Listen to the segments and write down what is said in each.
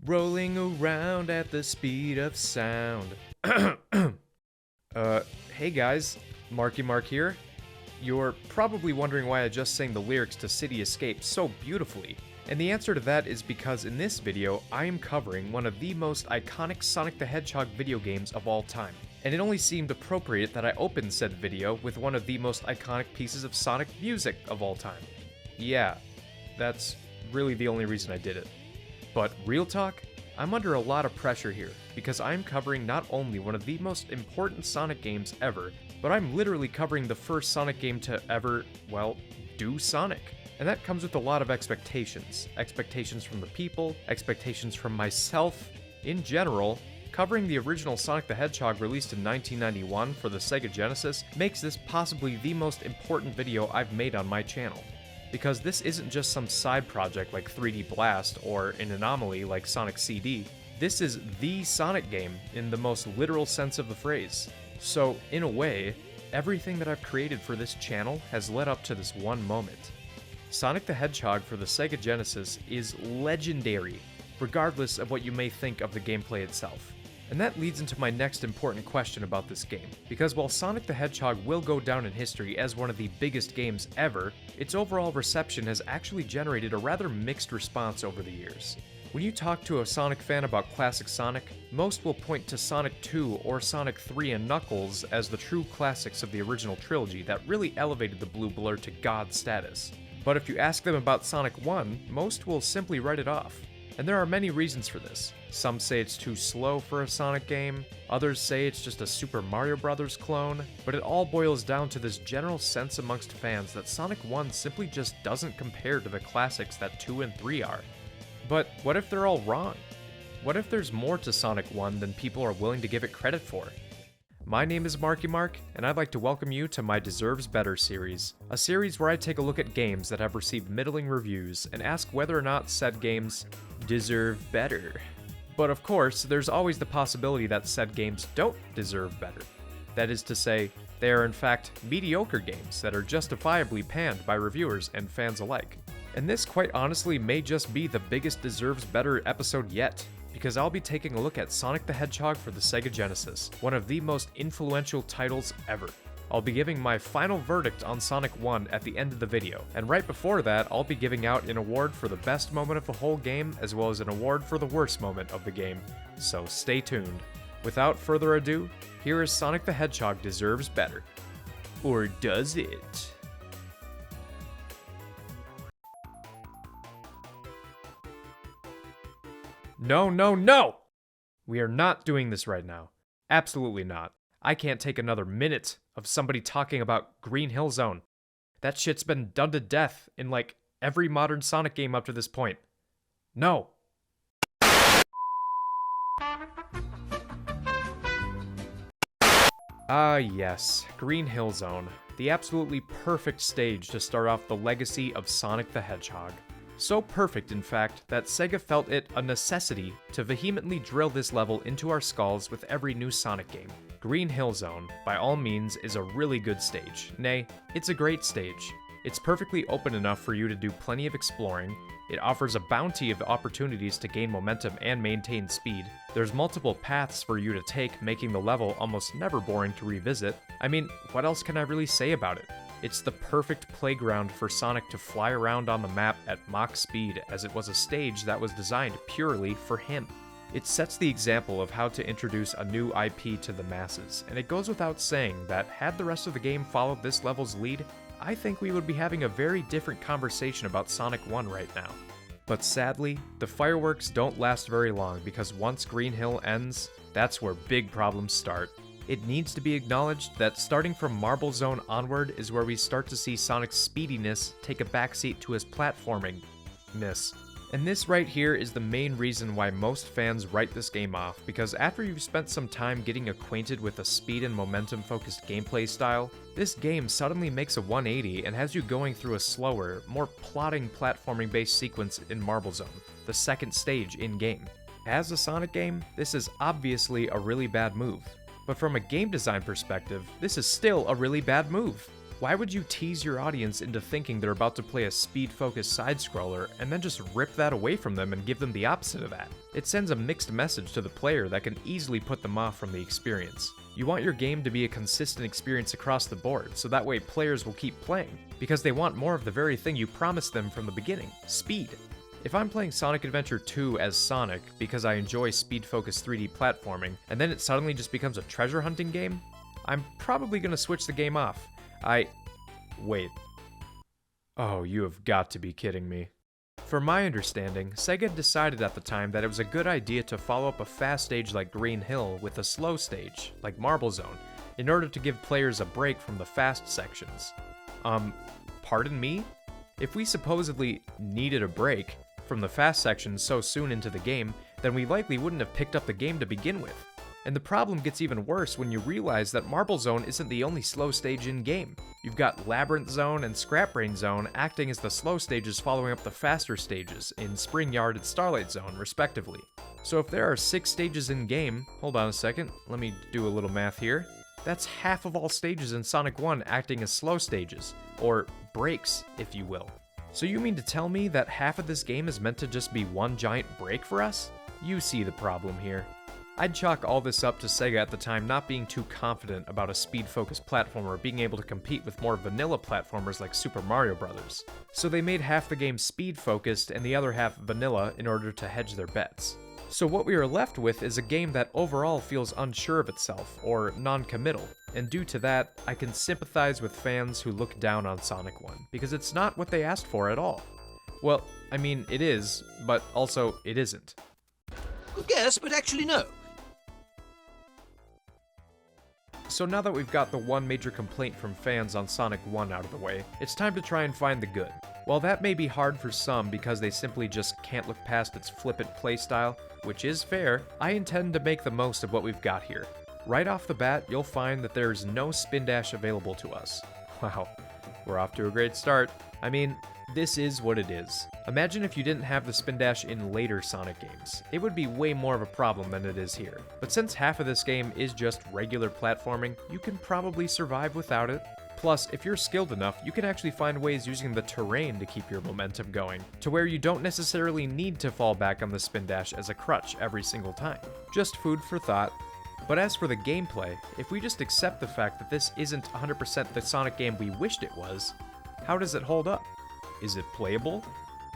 Rolling around at the speed of sound. Hey guys, Marky Mark here. You're probably wondering why I just sang the lyrics to City Escape so beautifully. And the answer to that is because in this video, I am covering one of the most iconic Sonic the Hedgehog video games of all time. And it only seemed appropriate that I open said video with one of the most iconic pieces of Sonic music of all time. Yeah, that's really the only reason I did it. But real talk, I'm under a lot of pressure here, because I'm covering not only one of the most important Sonic games ever, but I'm literally covering the first Sonic game to ever, well, do Sonic. And that comes with a lot of expectations. Expectations from the people, expectations from myself. In general, covering the original Sonic the Hedgehog released in 1991 for the Sega Genesis makes this possibly the most important video I've made on my channel. Because this isn't just some side project like 3D Blast or an anomaly like Sonic CD. This is the Sonic game in the most literal sense of the phrase. So, in a way, everything that I've created for this channel has led up to this one moment. Sonic the Hedgehog for the Sega Genesis is legendary, regardless of what you may think of the gameplay itself. And that leads into my next important question about this game, because while Sonic the Hedgehog will go down in history as one of the biggest games ever, its overall reception has actually generated a rather mixed response over the years. When you talk to a Sonic fan about classic Sonic, most will point to Sonic 2 or Sonic 3 and Knuckles as the true classics of the original trilogy that really elevated the Blue Blur to god status. But if you ask them about Sonic 1, most will simply write it off. And there are many reasons for this. Some say it's too slow for a Sonic game, others say it's just a Super Mario Bros. Clone, but it all boils down to this general sense amongst fans that Sonic 1 simply just doesn't compare to the classics that 2 and 3 are. But what if they're all wrong? What if there's more to Sonic 1 than people are willing to give it credit for? My name is Marky Mark, and I'd like to welcome you to my Deserves Better series, a series where I take a look at games that have received middling reviews and ask whether or not said games deserve better. But of course, there's always the possibility that said games don't deserve better. That is to say, they are in fact mediocre games that are justifiably panned by reviewers and fans alike. And this quite honestly may just be the biggest Deserves Better episode yet, because I'll be taking a look at Sonic the Hedgehog for the Sega Genesis, one of the most influential titles ever. I'll be giving my final verdict on Sonic 1 at the end of the video, and right before that, I'll be giving out an award for the best moment of the whole game, as well as an award for the worst moment of the game, so stay tuned. Without further ado, here is Sonic the Hedgehog Deserves Better. Or does it? No, no, no! We are not doing this right now. Absolutely not. I can't take another minute of somebody talking about Green Hill Zone. That shit's been done to death in like every modern Sonic game up to this point. No. Ah yes, Green Hill Zone. The absolutely perfect stage to start off the legacy of Sonic the Hedgehog. So perfect, in fact, that Sega felt it a necessity to vehemently drill this level into our skulls with every new Sonic game. Green Hill Zone, by all means, is a really good stage. Nay, it's a great stage. It's perfectly open enough for you to do plenty of exploring. It offers a bounty of opportunities to gain momentum and maintain speed. There's multiple paths for you to take, making the level almost never boring to revisit. I mean, what else can I really say about it? It's the perfect playground for Sonic to fly around on the map at Mach speed, as it was a stage that was designed purely for him. It sets the example of how to introduce a new IP to the masses, and it goes without saying that had the rest of the game followed this level's lead, I think we would be having a very different conversation about Sonic 1 right now. But sadly, the fireworks don't last very long because once Green Hill ends, that's where big problems start. It needs to be acknowledged that starting from Marble Zone onward is where we start to see Sonic's speediness take a backseat to his platforming-ness. And this right here is the main reason why most fans write this game off, because after you've spent some time getting acquainted with a speed and momentum focused gameplay style, this game suddenly makes a 180 and has you going through a slower, more plotting platforming based sequence in Marble Zone, the second stage in-game. As a Sonic game, this is obviously a really bad move. But from a game design perspective, this is still a really bad move. Why would you tease your audience into thinking they're about to play a speed-focused side-scroller and then just rip that away from them and give them the opposite of that? It sends a mixed message to the player that can easily put them off from the experience. You want your game to be a consistent experience across the board, so that way players will keep playing, because they want more of the very thing you promised them from the beginning: speed. If I'm playing Sonic Adventure 2 as Sonic because I enjoy speed-focused 3D platforming, and then it suddenly just becomes a treasure hunting game, I'm probably gonna switch the game off. Wait. Oh, you have got to be kidding me. From my understanding, Sega decided at the time that it was a good idea to follow up a fast stage like Green Hill with a slow stage, like Marble Zone, in order to give players a break from the fast sections. Pardon me? If we supposedly needed a break from the fast sections so soon into the game, then we likely wouldn't have picked up the game to begin with. And the problem gets even worse when you realize that Marble Zone isn't the only slow stage in-game. You've got Labyrinth Zone and Scrap Brain Zone acting as the slow stages following up the faster stages in Spring Yard and Starlight Zone, respectively. So if there are 6 stages in-game, hold on a second, let me do a little math here. That's half of all stages in Sonic 1 acting as slow stages, or breaks, if you will. So you mean to tell me that half of this game is meant to just be one giant break for us? You see the problem here. I'd chalk all this up to Sega at the time not being too confident about a speed-focused platformer being able to compete with more vanilla platformers like Super Mario Bros. So they made half the game speed-focused and the other half vanilla in order to hedge their bets. So what we are left with is a game that overall feels unsure of itself, or non-committal, and due to that, I can sympathize with fans who look down on Sonic 1, because it's not what they asked for at all. Well, I mean, it is, but also it isn't. Good guess, but actually no. So now that we've got the one major complaint from fans on Sonic 1 out of the way, it's time to try and find the good. While that may be hard for some because they simply just can't look past its flippant playstyle, which is fair, I intend to make the most of what we've got here. Right off the bat, you'll find that there's no spin dash available to us. Wow, we're off to a great start. I mean, this is what it is. Imagine if you didn't have the spin dash in later Sonic games. It would be way more of a problem than it is here. But since half of this game is just regular platforming, you can probably survive without it. Plus, if you're skilled enough, you can actually find ways using the terrain to keep your momentum going, to where you don't necessarily need to fall back on the spin dash as a crutch every single time. Just food for thought. But as for the gameplay, if we just accept the fact that this isn't 100% the Sonic game we wished it was, how does it hold up? Is it playable?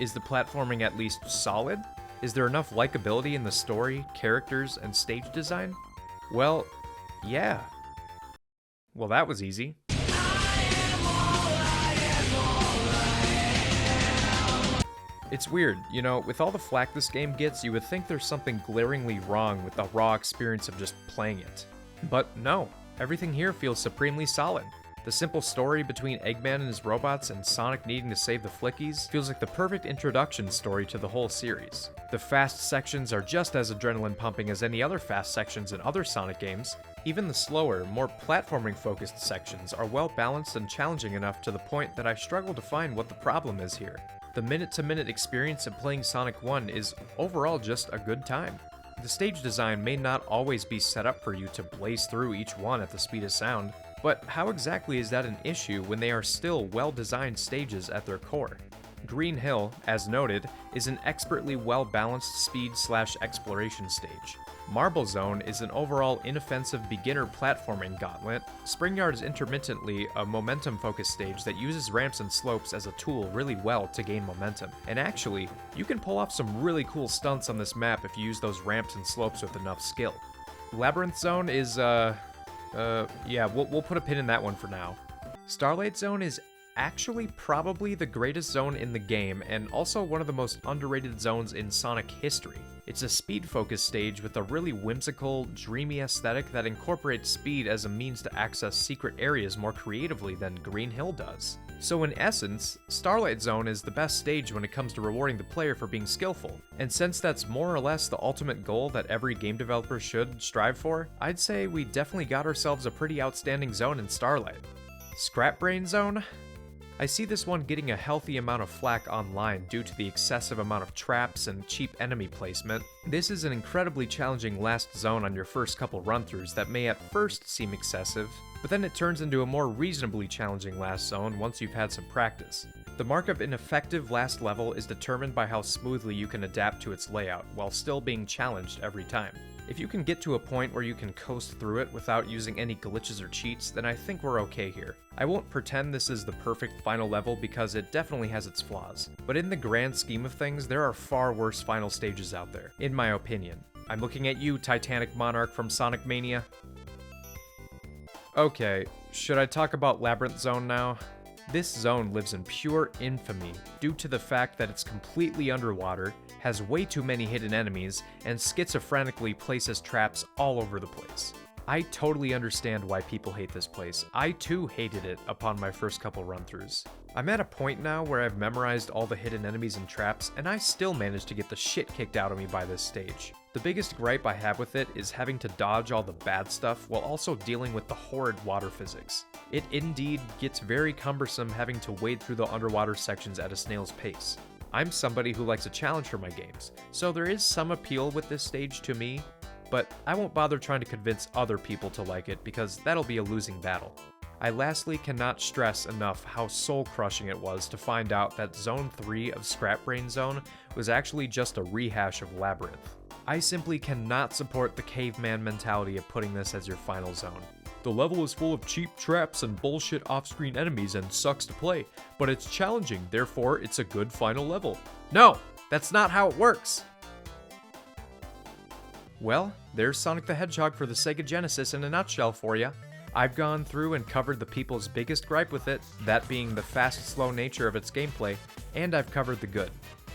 Is the platforming at least solid? Is there enough likability in the story, characters, and stage design? Well, yeah. Well, that was easy. It's weird, you know, with all the flack this game gets, you would think there's something glaringly wrong with the raw experience of just playing it. But no, everything here feels supremely solid. The simple story between Eggman and his robots and Sonic needing to save the Flickies feels like the perfect introduction story to the whole series. The fast sections are just as adrenaline pumping as any other fast sections in other Sonic games. Even the slower, more platforming focused sections are well balanced and challenging enough to the point that I struggle to find what the problem is here. The minute-to-minute experience of playing Sonic 1 is overall just a good time. The stage design may not always be set up for you to blaze through each one at the speed of sound, but how exactly is that an issue when they are still well-designed stages at their core? Green Hill, as noted, is an expertly well-balanced speed/exploration stage. Marble Zone is an overall inoffensive beginner platforming gauntlet. Spring Yard is intermittently a momentum-focused stage that uses ramps and slopes as a tool really well to gain momentum. And actually, you can pull off some really cool stunts on this map if you use those ramps and slopes with enough skill. Labyrinth Zone is, yeah, we'll put a pin in that one for now. Starlight Zone is actually probably the greatest zone in the game, and also one of the most underrated zones in Sonic history. It's a speed-focused stage with a really whimsical, dreamy aesthetic that incorporates speed as a means to access secret areas more creatively than Green Hill does. So in essence, Starlight Zone is the best stage when it comes to rewarding the player for being skillful, and since that's more or less the ultimate goal that every game developer should strive for, I'd say we definitely got ourselves a pretty outstanding zone in Starlight. Scrap Brain Zone? I see this one getting a healthy amount of flack online due to the excessive amount of traps and cheap enemy placement. This is an incredibly challenging last zone on your first couple run-throughs that may at first seem excessive, but then it turns into a more reasonably challenging last zone once you've had some practice. The mark of an effective last level is determined by how smoothly you can adapt to its layout while still being challenged every time. If you can get to a point where you can coast through it without using any glitches or cheats, then I think we're okay here. I won't pretend this is the perfect final level because it definitely has its flaws, but in the grand scheme of things, there are far worse final stages out there, in my opinion. I'm looking at you, Titanic Monarch from Sonic Mania. Okay, should I talk about Labyrinth Zone now? This zone lives in pure infamy due to the fact that it's completely underwater, has way too many hidden enemies, and schizophrenically places traps all over the place. I totally understand why people hate this place. I too hated it upon my first couple run-throughs. I'm at a point now where I've memorized all the hidden enemies and traps, and I still manage to get the shit kicked out of me by this stage. The biggest gripe I have with it is having to dodge all the bad stuff while also dealing with the horrid water physics. It indeed gets very cumbersome having to wade through the underwater sections at a snail's pace. I'm somebody who likes a challenge for my games, so there is some appeal with this stage to me, but I won't bother trying to convince other people to like it because that'll be a losing battle. I lastly cannot stress enough how soul-crushing it was to find out that Zone 3 of Scrap Brain Zone was actually just a rehash of Labyrinth. I simply cannot support the caveman mentality of putting this as your final zone. The level is full of cheap traps and bullshit off-screen enemies and sucks to play, but it's challenging, therefore it's a good final level. No, that's not how it works! Well, there's Sonic the Hedgehog for the Sega Genesis in a nutshell for ya. I've gone through and covered the people's biggest gripe with it, that being the fast, slow nature of its gameplay, and I've covered the good,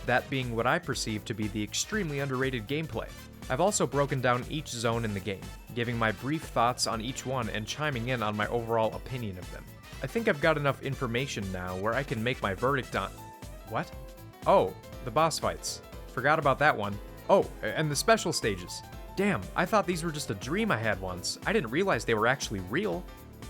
that being what I perceive to be the extremely underrated gameplay. I've also broken down each zone in the game, giving my brief thoughts on each one and chiming in on my overall opinion of them. I think I've got enough information now where I can make my verdict on... What? Oh, the boss fights. Forgot about that one. Oh, and the special stages. Damn, I thought these were just a dream I had once. I didn't realize they were actually real.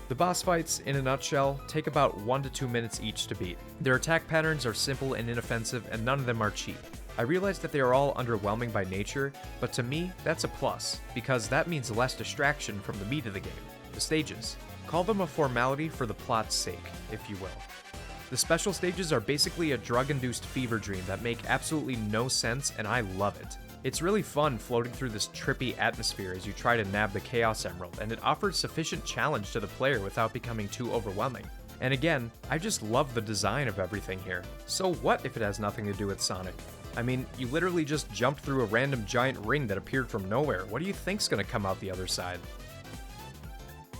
The boss fights, in a nutshell, take about 1 to 2 minutes each to beat. Their attack patterns are simple and inoffensive, and none of them are cheap. I realize that they are all underwhelming by nature, but to me, that's a plus, because that means less distraction from the meat of the game, the stages. Call them a formality for the plot's sake, if you will. The special stages are basically a drug-induced fever dream that make absolutely no sense, and I love it. It's really fun floating through this trippy atmosphere as you try to nab the Chaos Emerald, and it offers sufficient challenge to the player without becoming too overwhelming. And again, I just love the design of everything here. So what if it has nothing to do with Sonic? I mean, you literally just jumped through a random giant ring that appeared from nowhere. What do you think's gonna come out the other side?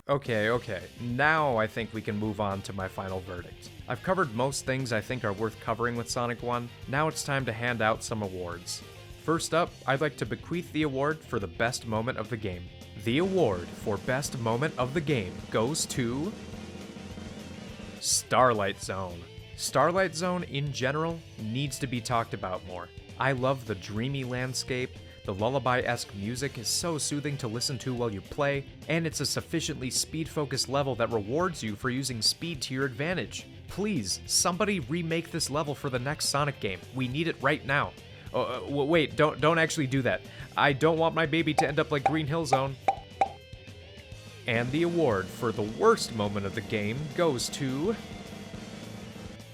Okay, now I think we can move on to my final verdict. I've covered most things I think are worth covering with Sonic 1, now it's time to hand out some awards. First up, I'd like to bequeath the award for the best moment of the game. The award for best moment of the game goes to... Starlight Zone. Starlight Zone, in general, needs to be talked about more. I love the dreamy landscape, the lullaby-esque music is so soothing to listen to while you play, and it's a sufficiently speed-focused level that rewards you for using speed to your advantage. Please, somebody remake this level for the next Sonic game. We need it right now. Wait, don't actually do that. I don't want my baby to end up like Green Hill Zone. And the award for the worst moment of the game goes to...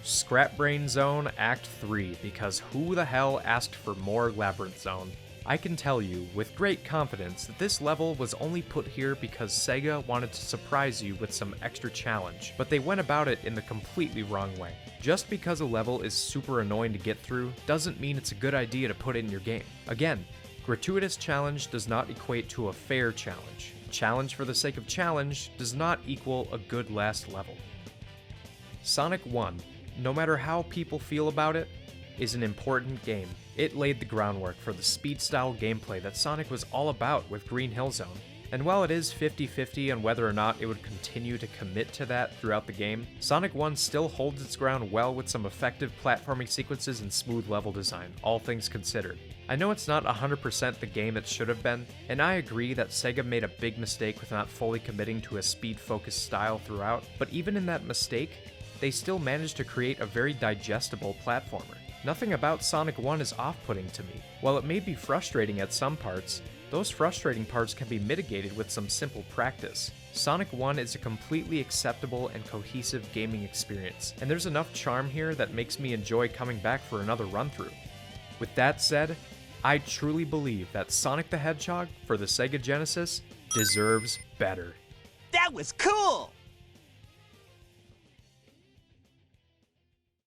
Scrap Brain Zone Act 3, because who the hell asked for more Labyrinth Zone? I can tell you with great confidence that this level was only put here because Sega wanted to surprise you with some extra challenge, but they went about it in the completely wrong way. Just because a level is super annoying to get through doesn't mean it's a good idea to put it in your game. Again, gratuitous challenge does not equate to a fair challenge. Challenge for the sake of challenge does not equal a good last level. Sonic 1, no matter how people feel about it, is an important game. It laid the groundwork for the speed-style gameplay that Sonic was all about with Green Hill Zone. And while it is 50-50 on whether or not it would continue to commit to that throughout the game, Sonic 1 still holds its ground well with some effective platforming sequences and smooth level design, all things considered. I know it's not 100% the game it should have been, and I agree that Sega made a big mistake with not fully committing to a speed-focused style throughout, but even in that mistake, they still managed to create a very digestible platformer. Nothing about Sonic 1 is off-putting to me. While it may be frustrating at some parts, those frustrating parts can be mitigated with some simple practice. Sonic 1 is a completely acceptable and cohesive gaming experience, and there's enough charm here that makes me enjoy coming back for another run-through. With that said, I truly believe that Sonic the Hedgehog for the Sega Genesis deserves better. That was cool!